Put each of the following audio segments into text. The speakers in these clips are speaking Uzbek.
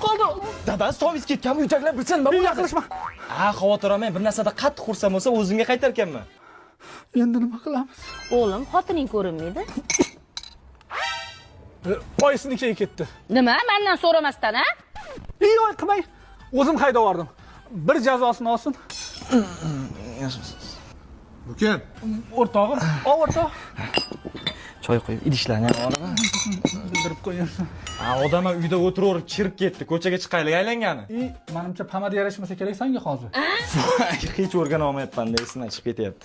qoldi. Dadasi tomingiz ketganmi, uydagilar bilsa nima bo'ladi? Yaqinlashma. Xavotir olmang, bir narsada qattiq xursand bo'lsa, o'zimga qaytarkanman. Endi nima qilamiz? O'g'lim, xotining ko'rinmaydi. Oyisinikiga ketdi. Nima? Mendan so'ramasdan, ha? Oy qilmang. O'zim haydab yubordim. Bir jazosini olsin. Bu kim? O'rtog'im, o'rtoq. Choy qo'yib, idishlarni ham olaman. Bildirib qo'yarsan. Odam uyda o'tiraverib chirib ketdi, ko'chaga chiqaylik aylangani. Menimcha pomada yarashmasa kerak senga hozir. Hech o'rgana olmayapman, esidan chiqib ketyapti.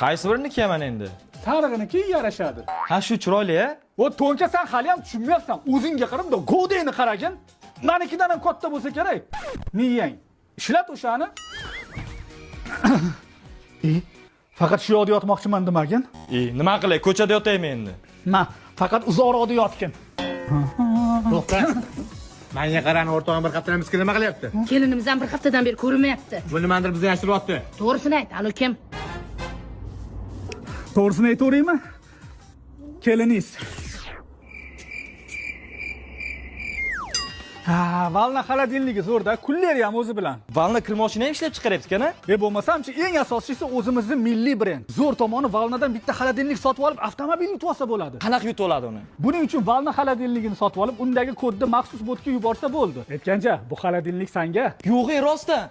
Qaysi birini kiyaman endi? Sarig'iniki yarashadi. Ha, shu chiroyli-a? O to'nka sen hali ham tushunmayapsan. O'zingga qaramda govdayni qaragin. Menikidan ham katta bo'lsa kerak. Miyang. Ishlat o'shani. Faqat shu yoqda yotmoqchiman demagin. Nima qilay, ko'chada yotaymi endi? Faqat uzoqroqda yotgin. To'xta. Menga qarani, o'rtog'im bir haftadan bizga nima qilyapti? Kelinimiz ham bir haftadan beri ko'rinmayapti. Bu nimadir bizni yashiryapti. To'g'risini ayt, anu kim? To'g'risini aytaveraymi? Keliningiz. Valna xolodilnigi zo'rda, kulleri ham o'zi bilan. Valna kirmoshina ham ishlab chiqaryapti-kana? Bo'lmasamchi eng asosiysi o'zimizning milliy brend. Zo'r tomoni Valnadan bitta xolodilnik sotib olib, avtomobil yutib olsa bo'ladi. Qanaqa yutib oladi uni? Buning uchun Valna xolodilnigini sotib olib, undagi kodni maxsus botga yuborsa bo'ldi. Aytgancha, bu xolodilnik senga. Yo'q, rostdan.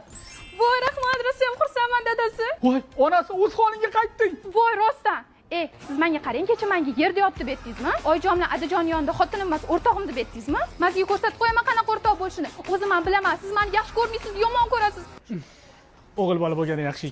Voy, rahmat, rosa ham xursandman dadasi. Voy, onasi o'z xoniga qaytding. Voy, rostdan. Siz menga qarang, kecha menga yerda yotdi betdingizmi? Oyijon bilan Adajon yonida xotinim emas, o'rtog'im deb betdingizmi? Men sizga ko'rsatib qo'yaman qanaqa o'rtoq bo'lishini. O'zim ham bilaman, siz meni yaxshi ko'rmaysiz, yomon ko'rasiz. O'g'il bola bo'lgani yaxshi ekan.